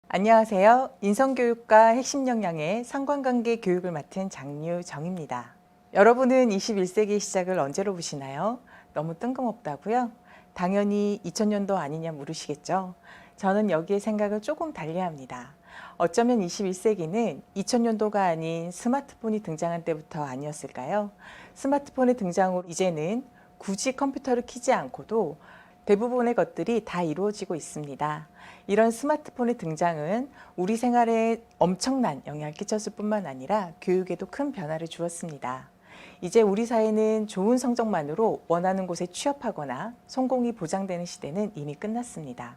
안녕하세요. 인성교육과 핵심 역량의 상관관계 교육을 맡은 장유정입니다. 여러분은 21세기 시작을 언제로 보시나요? 너무 뜬금없다고요? 당연히 2000년도 아니냐 물으시겠죠? 저는 여기에 생각을 조금 달리합니다. 어쩌면 21세기는 2000년도가 아닌 스마트폰이 등장한 때부터 아니었을까요? 스마트폰의 등장으로 이제는 굳이 컴퓨터를 켜지 않고도 대부분의 것들이 다 이루어지고 있습니다. 이런 스마트폰의 등장은 우리 생활에 엄청난 영향을 끼쳤을 뿐만 아니라 교육에도 큰 변화를 주었습니다. 이제 우리 사회는 좋은 성적만으로 원하는 곳에 취업하거나 성공이 보장되는 시대는 이미 끝났습니다.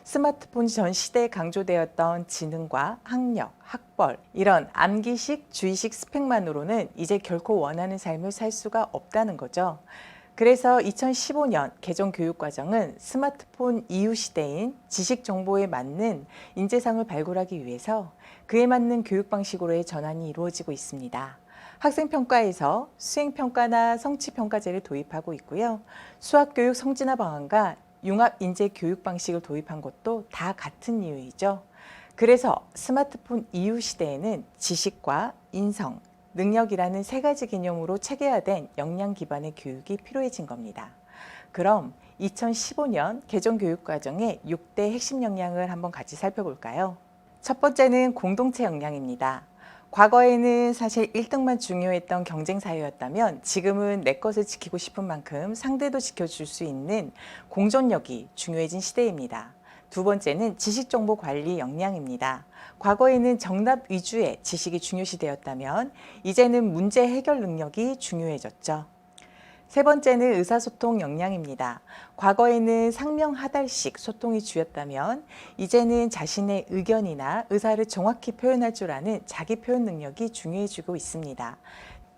스마트폰 전 시대에 강조되었던 지능과 학력, 학벌, 이런 암기식, 주의식 스펙만으로는 이제 결코 원하는 삶을 살 수가 없다는 거죠. 그래서 2015년 개정 교육과정은 스마트폰 이후 시대인 지식 정보에 맞는 인재상을 발굴하기 위해서 그에 맞는 교육 방식으로의 전환이 이루어지고 있습니다. 학생평가에서 수행평가나 성취평가제를 도입하고 있고요. 수학교육 성진화 방안과 융합인재 교육 방식을 도입한 것도 다 같은 이유이죠. 그래서 스마트폰 이후 시대에는 지식과 인성, 능력이라는 세 가지 개념으로 체계화된 역량 기반의 교육이 필요해진 겁니다. 그럼 2015년 개정 교육과정의 6대 핵심 역량을 한번 같이 살펴볼까요? 첫 번째는 공동체 역량입니다. 과거에는 사실 1등만 중요했던 경쟁사회였다면 지금은 내 것을 지키고 싶은 만큼 상대도 지켜줄 수 있는 공존력이 중요해진 시대입니다. 두 번째는 지식정보관리 역량입니다. 과거에는 정답 위주의 지식이 중요시되었다면 이제는 문제 해결 능력이 중요해졌죠. 세 번째는 의사소통 역량입니다. 과거에는 상명하달식 소통이 주였다면 이제는 자신의 의견이나 의사를 정확히 표현할 줄 아는 자기 표현 능력이 중요해지고 있습니다.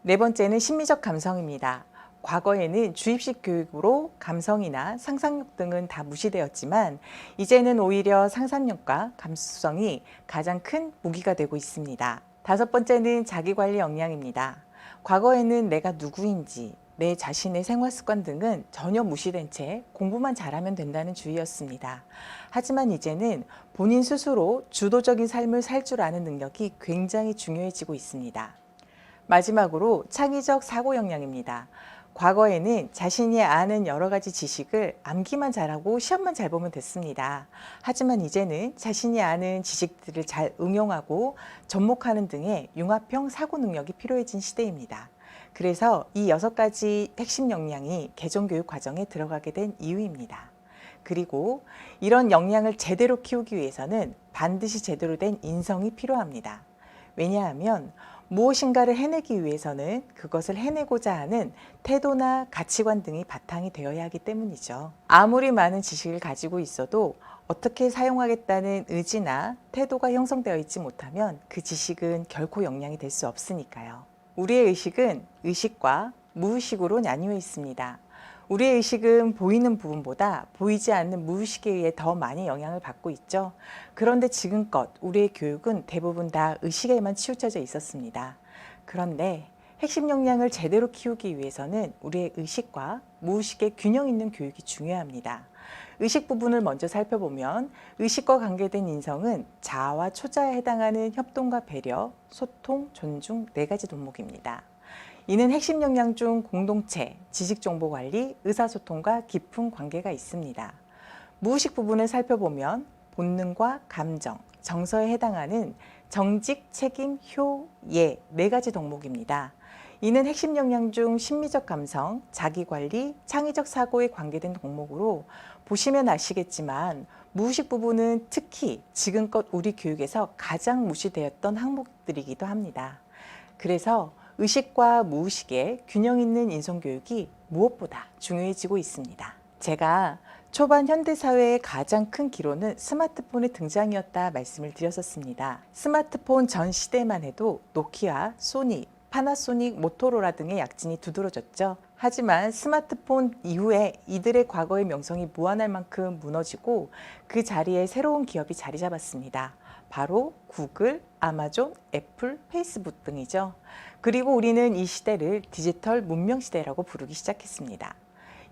네 번째는 심리적 감성입니다. 과거에는 주입식 교육으로 감성이나 상상력 등은 다 무시되었지만 이제는 오히려 상상력과 감수성이 가장 큰 무기가 되고 있습니다. 다섯 번째는 자기관리 역량입니다. 과거에는 내가 누구인지, 내 자신의 생활습관 등은 전혀 무시된 채 공부만 잘하면 된다는 주의였습니다. 하지만 이제는 본인 스스로 주도적인 삶을 살 줄 아는 능력이 굉장히 중요해지고 있습니다. 마지막으로 창의적 사고 역량입니다. 과거에는 자신이 아는 여러 가지 지식을 암기만 잘하고 시험만 잘 보면 됐습니다. 하지만 이제는 자신이 아는 지식들을 잘 응용하고 접목하는 등의 융합형 사고 능력이 필요해진 시대입니다. 그래서 이 6가지 핵심 역량이 개정교육 과정에 들어가게 된 이유입니다. 그리고 이런 역량을 제대로 키우기 위해서는 반드시 제대로 된 인성이 필요합니다. 왜냐하면 무엇인가를 해내기 위해서는 그것을 해내고자 하는 태도나 가치관 등이 바탕이 되어야 하기 때문이죠. 아무리 많은 지식을 가지고 있어도 어떻게 사용하겠다는 의지나 태도가 형성되어 있지 못하면 그 지식은 결코 역량이 될 수 없으니까요. 우리의 의식은 의식과 무의식으로 나뉘어 있습니다. 우리의 의식은 보이는 부분보다 보이지 않는 무의식에 의해 더 많이 영향을 받고 있죠. 그런데 지금껏 우리의 교육은 대부분 다 의식에만 치우쳐져 있었습니다. 그런데 핵심 역량을 제대로 키우기 위해서는 우리의 의식과 무의식의 균형 있는 교육이 중요합니다. 의식 부분을 먼저 살펴보면 의식과 관계된 인성은 자아와 초자에 해당하는 협동과 배려, 소통, 존중 4가지 덕목입니다. 이는 핵심 역량 중 공동체, 지식정보관리, 의사소통과 깊은 관계가 있습니다. 무의식 부분을 살펴보면 본능과 감정, 정서에 해당하는 정직, 책임, 효, 예 4가지 덕목입니다. 이는 핵심 역량 중 심리적 감성, 자기관리, 창의적 사고에 관계된 덕목으로 보시면 아시겠지만 무의식 부분은 특히 지금껏 우리 교육에서 가장 무시되었던 항목들이기도 합니다. 그래서 의식과 무의식의 균형 있는 인성교육이 무엇보다 중요해지고 있습니다. 제가 초반 현대사회의 가장 큰 기로는 스마트폰의 등장이었다 말씀을 드렸었습니다. 스마트폰 전 시대만 해도 노키아, 소니, 파나소닉, 모토로라 등의 약진이 두드러졌죠. 하지만 스마트폰 이후에 이들의 과거의 명성이 무한할 만큼 무너지고 그 자리에 새로운 기업이 자리 잡았습니다. 바로 구글, 아마존, 애플, 페이스북 등이죠. 그리고 우리는 이 시대를 디지털 문명 시대라고 부르기 시작했습니다.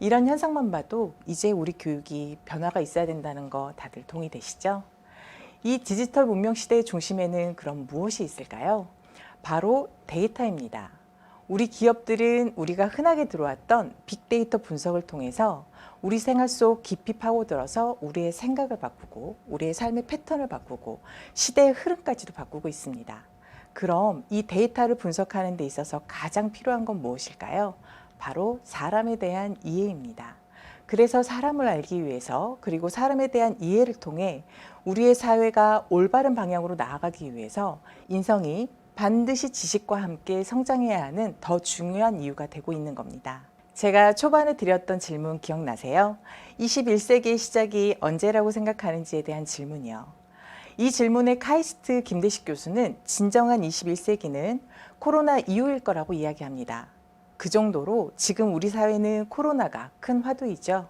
이런 현상만 봐도 이제 우리 교육이 변화가 있어야 된다는 거 다들 동의되시죠? 이 디지털 문명 시대의 중심에는 그럼 무엇이 있을까요? 바로 데이터입니다. 우리 기업들은 우리가 흔하게 들어왔던 빅데이터 분석을 통해서 우리 생활 속 깊이 파고들어서 우리의 생각을 바꾸고 우리의 삶의 패턴을 바꾸고 시대의 흐름까지도 바꾸고 있습니다. 그럼 이 데이터를 분석하는 데 있어서 가장 필요한 건 무엇일까요? 바로 사람에 대한 이해입니다. 그래서 사람을 알기 위해서 그리고 사람에 대한 이해를 통해 우리의 사회가 올바른 방향으로 나아가기 위해서 인성이 반드시 지식과 함께 성장해야 하는 더 중요한 이유가 되고 있는 겁니다. 제가 초반에 드렸던 질문 기억나세요? 21세기의 시작이 언제라고 생각하는지에 대한 질문이요. 이 질문에 카이스트 김대식 교수는 진정한 21세기는 코로나 이후일 거라고 이야기합니다. 그 정도로 지금 우리 사회는 코로나가 큰 화두이죠.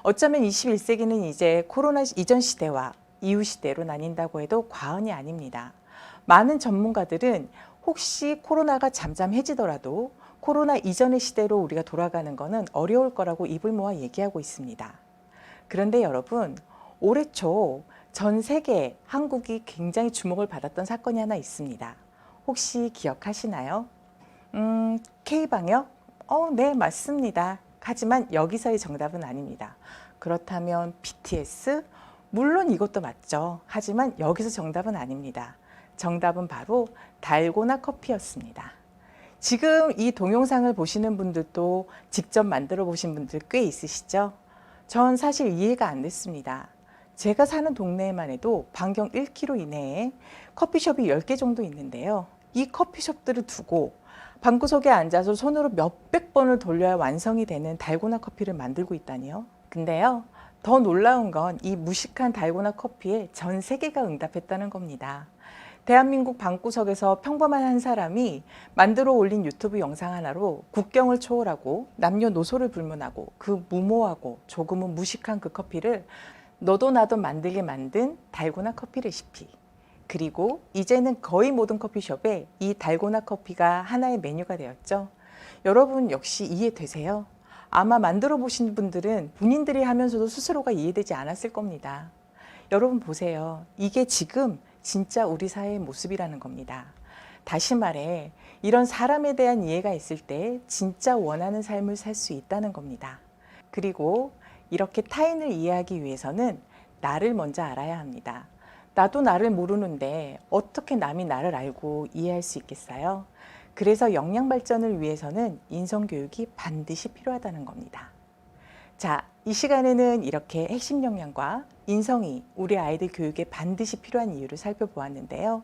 어쩌면 21세기는 이제 코로나 이전 시대와 이후 시대로 나뉜다고 해도 과언이 아닙니다. 많은 전문가들은 혹시 코로나가 잠잠해지더라도 코로나 이전의 시대로 우리가 돌아가는 것은 어려울 거라고 입을 모아 얘기하고 있습니다. 그런데 여러분, 올해 초 전 세계 한국이 굉장히 주목을 받았던 사건이 하나 있습니다. 혹시 기억하시나요? K방역? 네, 맞습니다. 하지만 여기서의 정답은 아닙니다. 그렇다면 BTS? 물론 이것도 맞죠. 하지만 여기서 정답은 아닙니다. 정답은 바로 달고나 커피였습니다. 지금 이 동영상을 보시는 분들도 직접 만들어 보신 분들 꽤 있으시죠? 전 사실 이해가 안 됐습니다. 제가 사는 동네에만 해도 반경 1km 이내에 커피숍이 10개 정도 있는데요. 이 커피숍들을 두고 방구석에 앉아서 손으로 몇백 번을 돌려야 완성이 되는 달고나 커피를 만들고 있다니요. 근데요, 더 놀라운 건 이 무식한 달고나 커피에 전 세계가 응답했다는 겁니다. 대한민국 방구석에서 평범한 한 사람이 만들어 올린 유튜브 영상 하나로 국경을 초월하고 남녀노소를 불문하고 그 무모하고 조금은 무식한 그 커피를 너도 나도 만들게 만든 달고나 커피 레시피. 그리고 이제는 거의 모든 커피숍에 이 달고나 커피가 하나의 메뉴가 되었죠. 여러분 역시 이해되세요? 아마 만들어 보신 분들은 본인들이 하면서도 스스로가 이해되지 않았을 겁니다. 여러분 보세요. 이게 지금 진짜 우리 사회의 모습이라는 겁니다. 다시 말해 이런 사람에 대한 이해가 있을 때 진짜 원하는 삶을 살 수 있다는 겁니다. 그리고 이렇게 타인을 이해하기 위해서는 나를 먼저 알아야 합니다. 나도 나를 모르는데 어떻게 남이 나를 알고 이해할 수 있겠어요? 그래서 역량 발전을 위해서는 인성교육이 반드시 필요하다는 겁니다. 자, 이 시간에는 이렇게 핵심 역량과 인성이 우리 아이들 교육에 반드시 필요한 이유를 살펴보았는데요.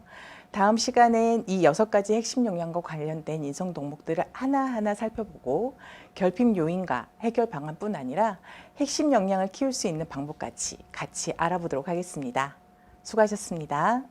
다음 시간엔 이 6가지 핵심 역량과 관련된 인성 덕목들을 하나하나 살펴보고 결핍 요인과 해결 방안뿐 아니라 핵심 역량을 키울 수 있는 방법까지 같이 알아보도록 하겠습니다. 수고하셨습니다.